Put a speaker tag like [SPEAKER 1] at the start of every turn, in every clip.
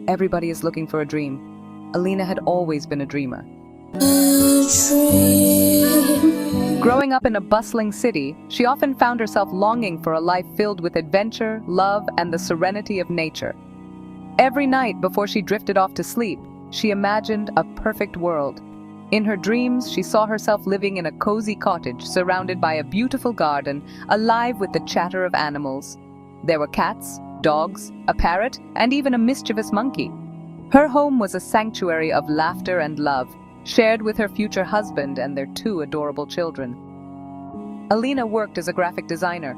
[SPEAKER 1] Everybody is looking for a dream. Alina had always been a dreamer. Growing up in a bustling city, she often found herself longing for a life filled with adventure, love, and the serenity of nature. Every night before she drifted off to sleep, she imagined a perfect world. In her dreams, she saw herself living in a cozy cottage surrounded by a beautiful garden, alive with the chatter of animals. There were cats, dogs, a parrot, and even a mischievous monkey. Her home was a sanctuary of laughter and love, shared with her future husband and their 2 adorable children. Alina worked as a graphic designer,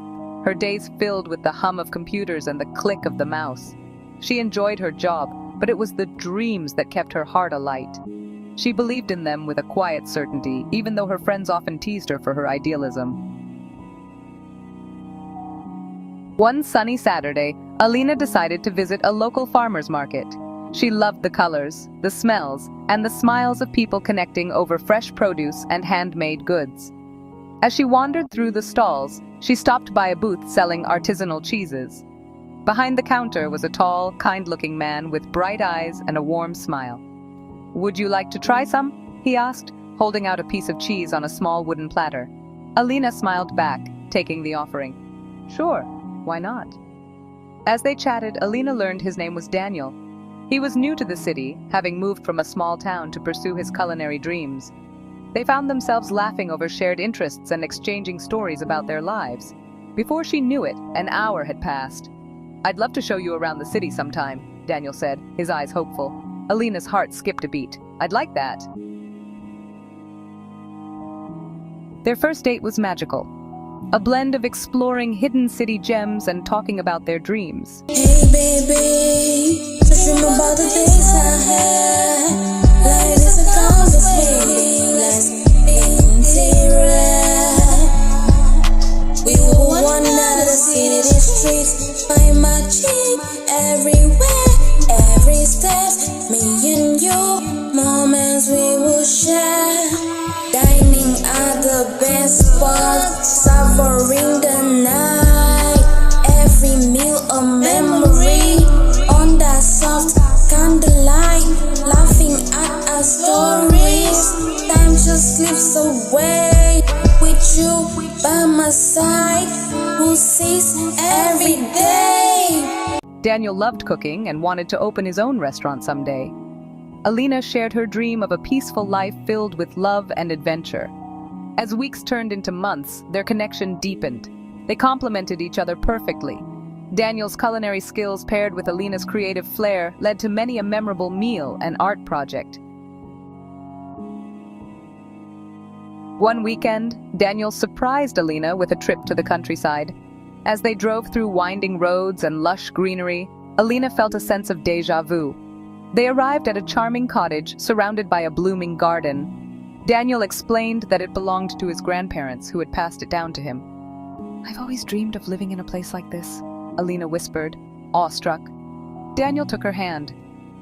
[SPEAKER 1] her days filled with the hum of computers and the click of the mouse. She enjoyed her job, but it was the dreams that kept her heart alight. She believed in them with a quiet certainty, even though her friends often teased her for her idealism. One sunny Saturday, Alina decided to visit a local farmer's market. She loved the colors, the smells, and the smiles of people connecting over fresh produce and handmade goods. As she wandered through the stalls, she stopped by a booth selling artisanal cheeses. Behind the counter was a tall, kind-looking man with bright eyes and a warm smile. "Would you like to try some?" he asked, holding out a piece of cheese on a small wooden platter. Alina smiled back, taking the offering. "Sure, why not?" As they chatted, Alina learned his name was Daniel. He was new to the city, having moved from a small town to pursue his culinary dreams. They found themselves laughing over shared interests and exchanging stories about their lives. Before she knew it, an hour had passed. "I'd love to show you around the city sometime," Daniel said, his eyes hopeful. Alina's heart skipped a beat. "I'd like that." Their first date was magical. A blend of exploring hidden city gems and talking about their dreams.
[SPEAKER 2] Hey baby, so dream about the days I had. Life is a conversation, let's we were one out of the city, the streets, find my cheek everywhere, every step, me and you, moments we will share. Dining at the best spot, savoring the night, every meal a memory, on that soft candlelight, laughing at our stories. Time just slips away, with you by my side, we'll seize every day.
[SPEAKER 1] Daniel loved cooking and wanted to open his own restaurant someday. Alina shared her dream of a peaceful life filled with love and adventure. As weeks turned into months, their connection deepened. They complemented each other perfectly. Daniel's culinary skills paired with Alina's creative flair led to many a memorable meal and art project. One weekend, Daniel surprised Alina with a trip to the countryside. As they drove through winding roads and lush greenery, Alina felt a sense of déjà vu. They arrived at a charming cottage surrounded by a blooming garden. Daniel explained that it belonged to his grandparents who had passed it down to him. "I've always dreamed of living in a place like this," Alina whispered, awestruck. Daniel took her hand.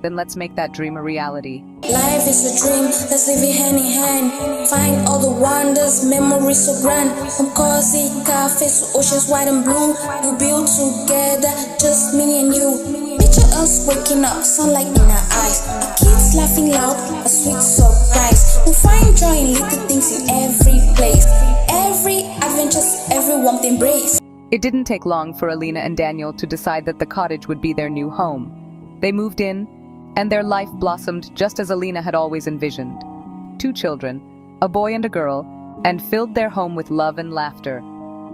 [SPEAKER 1] "Then let's make that dream a reality."
[SPEAKER 2] Life is a dream, let's live it hand in hand. Find all the wonders, memories so grand. From cozy cafes to oceans wide and blue, we build together, just me and you. Picture us waking up, sunlight in our eyes, our kids laughing loud, a sweet surprise. We'll find joy in little things in every place, every adventure's every warmth embrace.
[SPEAKER 1] It didn't take long for Alina and Daniel to decide that the cottage would be their new home. They moved in, and their life blossomed just as Alina had always envisioned. 2 children, a boy and a girl, and filled their home with love and laughter.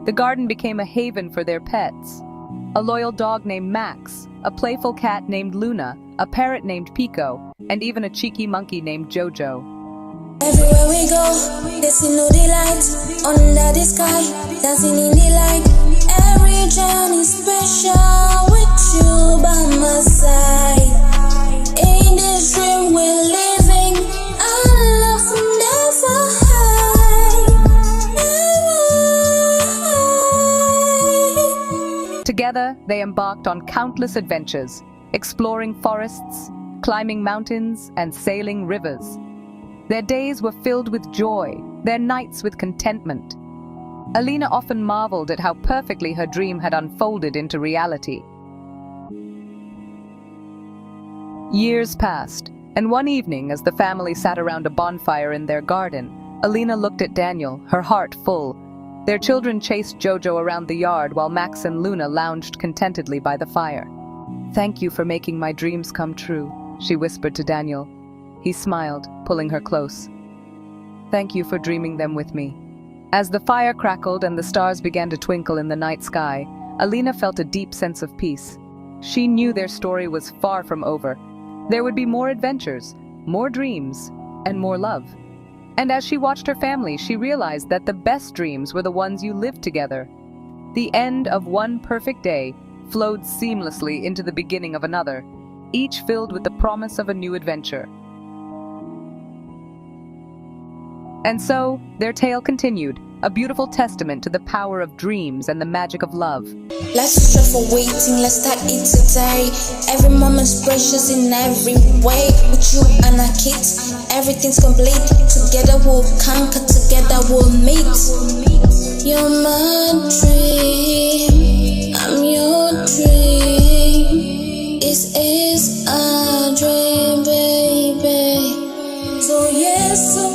[SPEAKER 1] The garden became a haven for their pets. A loyal dog named Max, a playful cat named Luna, a parrot named Pico, and even a cheeky monkey named Jojo.
[SPEAKER 2] Everywhere we go, there's no delight, under the sky, dancing in the light. Every journey special with you by my side. In this dream we're living, our love never hide.
[SPEAKER 1] Together, they embarked on countless adventures, exploring forests, climbing mountains, and sailing rivers. Their days were filled with joy, their nights with contentment. Alina often marveled at how perfectly her dream had unfolded into reality. Years passed, and one evening, as the family sat around a bonfire in their garden, Alina looked at Daniel, her heart full. Their children chased Jojo around the yard while Max and Luna lounged contentedly by the fire. "Thank you for making my dreams come true," she whispered to Daniel. He smiled, pulling her close. "Thank you for dreaming them with me." As the fire crackled and the stars began to twinkle in the night sky, Alina felt a deep sense of peace. She knew their story was far from over. There would be more adventures, more dreams, and more love. And as she watched her family, she realized that the best dreams were the ones you lived together. The end of one perfect day flowed seamlessly into the beginning of another, each filled with the promise of a new adventure. And so, their tale continued, a beautiful testament to the power of dreams and the magic of love.
[SPEAKER 2] Let's strive for waiting, let's start it today. Every moment's precious in every way. With you and our kids, everything's complete. Together we'll conquer, together we'll meet. You're my dream, I'm your dream. This is our dream, baby. So yes, so